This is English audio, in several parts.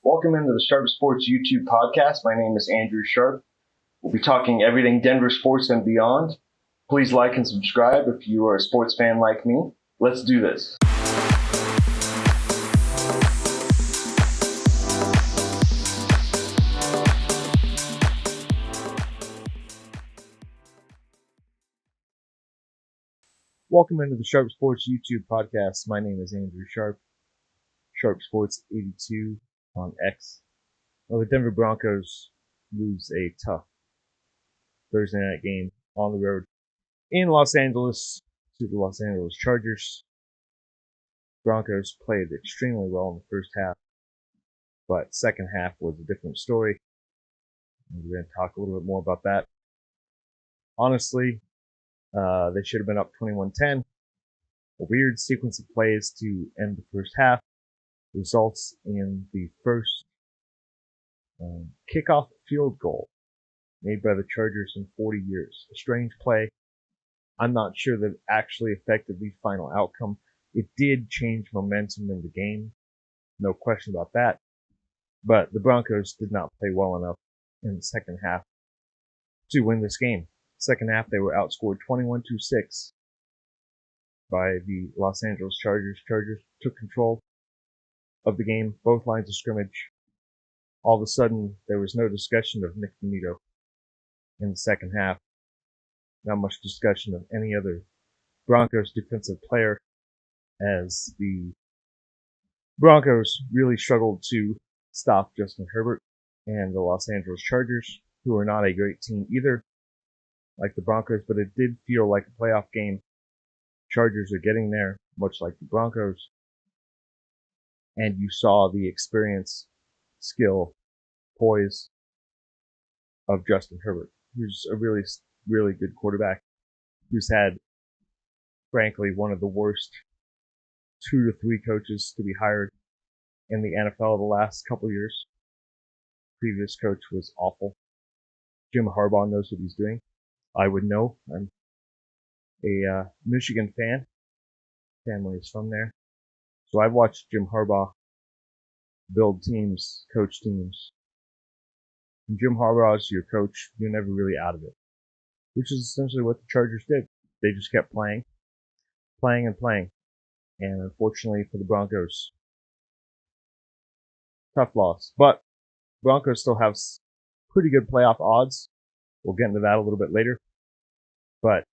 Welcome into the Sharp Sports YouTube podcast. My name is Andrew Sharp. We'll be talking everything Denver sports and beyond. Please like and subscribe if you are a sports fan like me. Let's do this. Welcome into the Sharp Sports YouTube podcast. My name is Andrew Sharp. Sharp Sports 82 on X. Well, the Denver Broncos lose a tough Thursday night game on the road in Los Angeles to the Los Angeles Chargers. Broncos played extremely well in the first half, but second half was a different story. And we're going to talk a little bit more about that. Honestly, they should have been up 21-10. A weird sequence of plays to end the first half results in the first kickoff field goal made by the Chargers in 40 years. A strange play. I'm not sure that it actually affected the final outcome. It did change momentum in the game. No question about that. But the Broncos did not play well enough in the second half to win this game. Second half, they were outscored 21-6 by the Los Angeles Chargers. Chargers took control of the game, both lines of scrimmage. All of a sudden, there was no discussion of Nick Bonito in the second half. Not much discussion of any other Broncos defensive player, as the Broncos really struggled to stop Justin Herbert and the Los Angeles Chargers, who are not a great team either, like the Broncos, but it did feel like a playoff game. Chargers are getting there, much like the Broncos. And you saw the experience, skill, poise of Justin Herbert, who's a really, really good quarterback, who's had, frankly, one of the worst 2 to 3 coaches to be hired in the NFL the last couple of years. Previous coach was awful. Jim Harbaugh knows what he's doing. I would know. I'm a Michigan fan. Family is from there. So I've watched Jim Harbaugh build teams, coach teams. When Jim Harbaugh is your coach, you're never really out of it, which is essentially what the Chargers did. They just kept playing. And unfortunately for the Broncos, tough loss. But Broncos still have pretty good playoff odds. We'll get into that a little bit later. But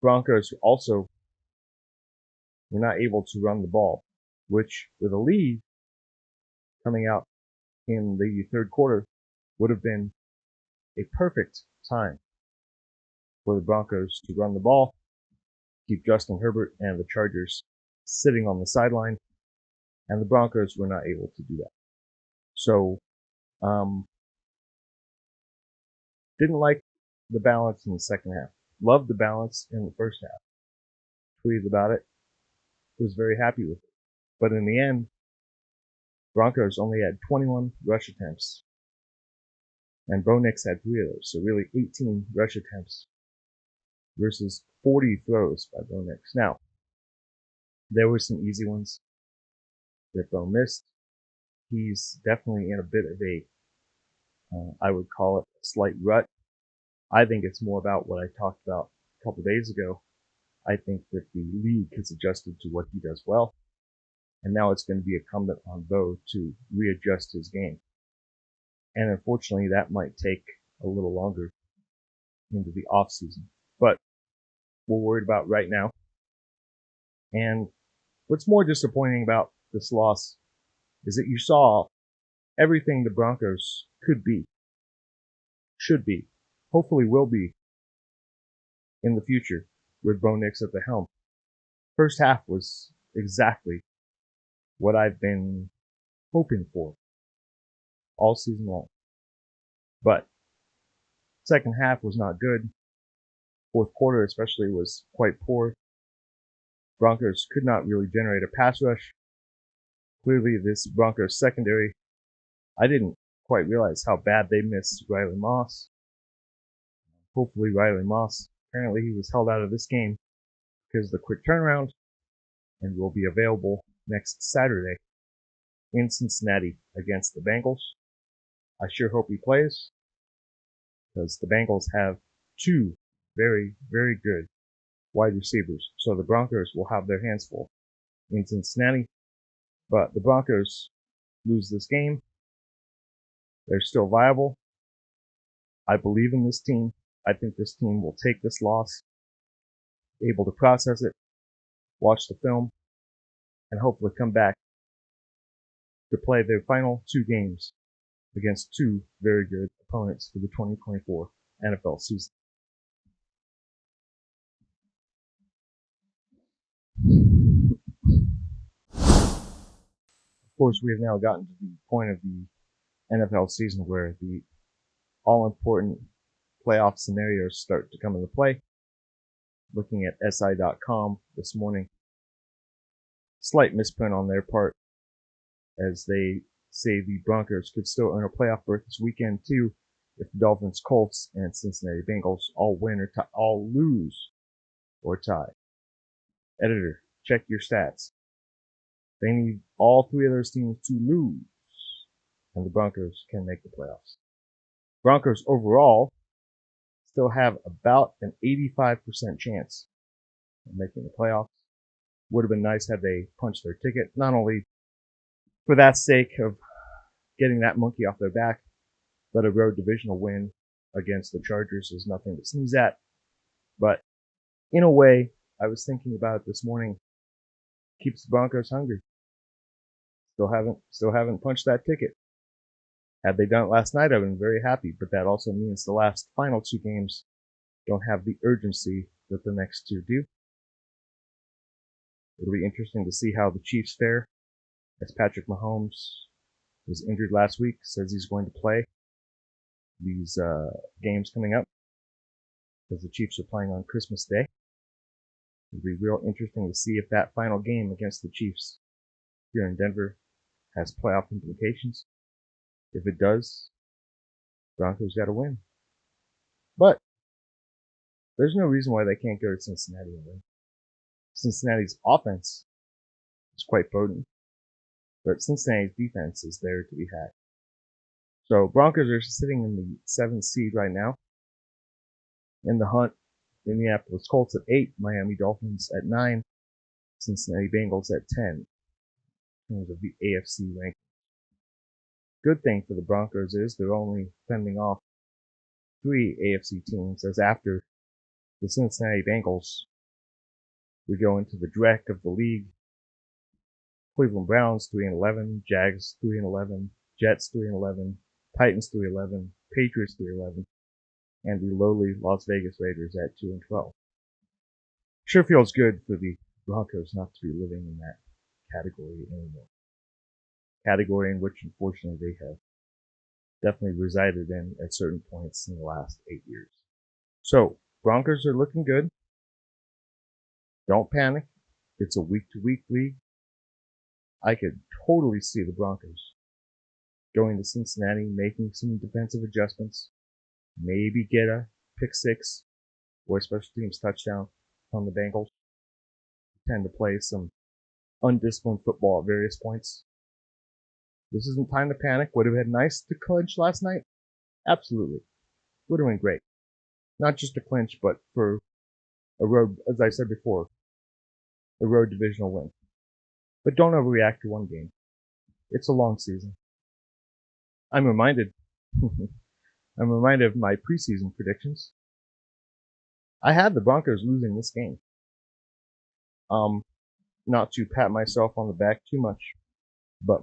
Broncos also were not able to run the ball, which with a lead coming out in the third quarter would have been a perfect time for the Broncos to run the ball, keep Justin Herbert and the Chargers sitting on the sideline, and the Broncos were not able to do that. So, didn't like the balance in the second half. Loved the balance in the first half. Tweeted about it. Was very happy with it. But in the end, Broncos only had 21 rush attempts. And Bo Nix had 3 of those. So really 18 rush attempts versus 40 throws by Bo Nix. Now, there were some easy ones that Bo missed. He's definitely in a bit of a, I would call it a slight rut. I think it's more about what I talked about a couple days ago. I think that the league has adjusted to what he does well. And now it's going to be incumbent on Bo to readjust his game. And unfortunately, that might take a little longer into the off season. But we're worried about right now. And what's more disappointing about this loss is that you saw everything the Broncos could be, should be, hopefully will be in the future with Bo Nix at the helm. First half was exactly what I've been hoping for all season long. But second half was not good. Fourth quarter especially was quite poor. Broncos could not really generate a pass rush. Clearly this Broncos secondary, I didn't quite realize how bad they missed Riley Moss. Hopefully Riley Moss, apparently he was held out of this game because of the quick turnaround and will be available next Saturday in Cincinnati against the Bengals. I sure hope he plays, because the Bengals have two very, very good wide receivers. So the Broncos will have their hands full in Cincinnati. But the Broncos lose this game. They're still viable. I believe in this team. I think this team will take this loss, able to process it, watch the film, and hopefully come back to play their final two games against two very good opponents for the 2024 NFL season. Of course, we have now gotten to the point of the NFL season where the all-important playoff scenarios start to come into play. Looking at SI.com this morning, slight misprint on their part, as they say the Broncos could still earn a playoff berth this weekend too, if the Dolphins, Colts, and Cincinnati Bengals all win or all lose or tie. Editor, check your stats. They need all three of those teams to lose, and the Broncos can make the playoffs. Broncos overall still have about an 85% chance of making the playoffs. Would have been nice had they punched their ticket, not only for that sake of getting that monkey off their back, but a road divisional win against the Chargers is nothing to sneeze at. But in a way, I was thinking about it this morning, keeps the Broncos hungry. Still haven't punched that ticket. Had they done it last night, I've been very happy, but that also means the final two games don't have the urgency that the next two do. It'll be interesting to see how the Chiefs fare, as Patrick Mahomes was injured last week, says he's going to play these games coming up, because the Chiefs are playing on Christmas Day. It'll be real interesting to see if that final game against the Chiefs here in Denver has playoff implications. If it does, Broncos got to win. But there's no reason why they can't go to Cincinnati and win. Cincinnati's offense is quite potent, but Cincinnati's defense is there to be had. So Broncos are sitting in the 7th seed right now. In the hunt, Indianapolis Colts at 8, Miami Dolphins at 9, Cincinnati Bengals at 10 in terms of the AFC ranking. Good thing for the Broncos is they're only fending off 3 AFC teams, as after the Cincinnati Bengals, we go into the dreck of the league. Cleveland Browns 3-11, Jags 3-11, Jets 3-11, Titans 3-11, Patriots 3-11, and the lowly Las Vegas Raiders at 2-12. Sure feels good for the Broncos not to be living in that category anymore. Category in which, unfortunately, they have definitely resided in at certain points in the last 8 years. So, Broncos are looking good. Don't panic. It's a week-to-week league. I could totally see the Broncos going to Cincinnati, making some defensive adjustments, maybe get a pick six or a special teams touchdown on the Bengals. They tend to play some undisciplined football at various points. This isn't time to panic. Would have been nice to clinch last night? Absolutely. Would have been great. Not just to clinch, but for a road, as I said before, a road divisional win. But don't overreact to one game. It's a long season. I'm reminded of my preseason predictions. I had the Broncos losing this game. Not to pat myself on the back too much, but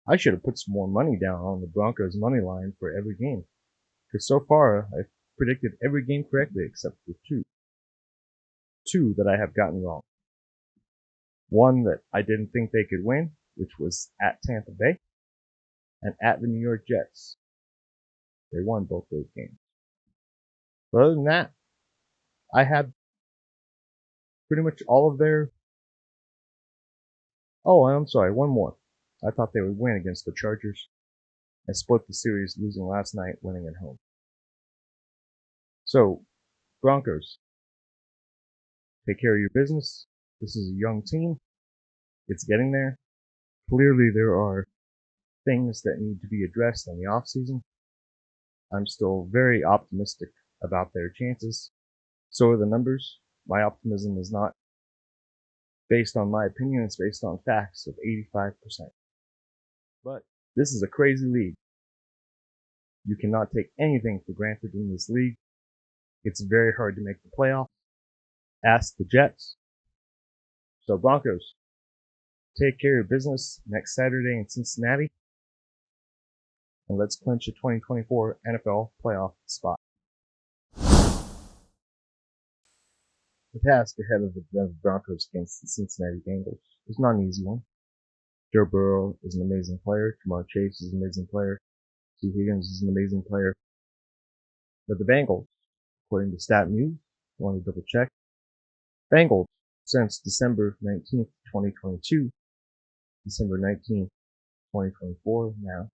I should have put some more money down on the Broncos money line for every game. Because so far, I've predicted every game correctly except for two. Two that I have gotten wrong. One that I didn't think they could win, which was at Tampa Bay, and at the New York Jets. They won both those games. But other than that, I had pretty much all of their... Oh, I'm sorry, one more. I thought they would win against the Chargers. I split the series, losing last night, winning at home. So, Broncos, take care of your business. This is a young team. It's getting there. Clearly, there are things that need to be addressed in the offseason. I'm still very optimistic about their chances. So are the numbers. My optimism is not based on my opinion, it's based on facts of 85%. But this is a crazy league. You cannot take anything for granted in this league. It's very hard to make the playoffs. Ask the Jets. So Broncos, take care of business next Saturday in Cincinnati, and let's clinch a 2024 NFL playoff spot. The task ahead of the Denver Broncos against the Cincinnati Bengals is not an easy one. Joe Burrow is an amazing player. Jamar Chase is an amazing player. T. Higgins is an amazing player. But the Bengals, according to Stat News, I want to double check. Bengals, since December 19th, 2022, December 19th, 2024 now,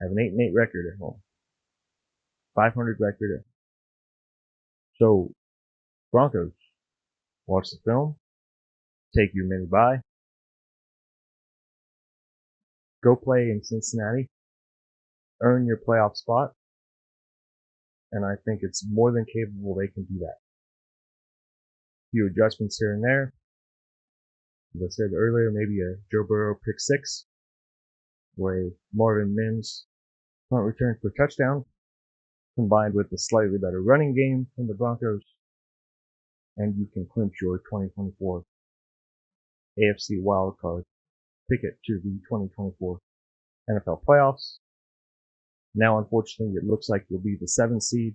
have an 8-8 record at home. 500 record at home. So, Broncos, watch the film, take your mini bye, go play in Cincinnati, earn your playoff spot, and I think it's more than capable they can do that. A few adjustments here and there. As I said earlier, maybe a Joe Burrow pick 6, or a Marvin Mims punt return for a touchdown, combined with a slightly better running game from the Broncos, and you can clinch your 2024 AFC wildcard ticket to the 2024 NFL playoffs. Now, unfortunately, it looks like you'll be the 7th seed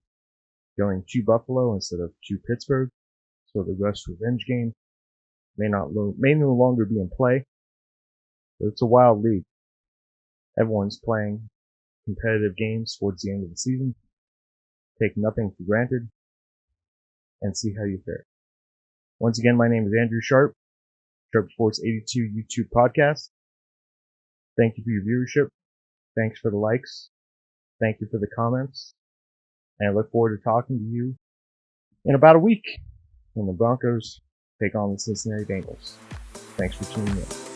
going to Buffalo instead of to Pittsburgh, so the Russ revenge game may no longer be in play. But it's a wild league. Everyone's playing competitive games towards the end of the season. Take nothing for granted and see how you fare. Once again, my name is Andrew Sharp, Sharp Sports 82 YouTube podcast. Thank you for your viewership. Thanks for the likes. Thank you for the comments. And I look forward to talking to you in about a week when the Broncos take on the Cincinnati Bengals. Thanks for tuning in.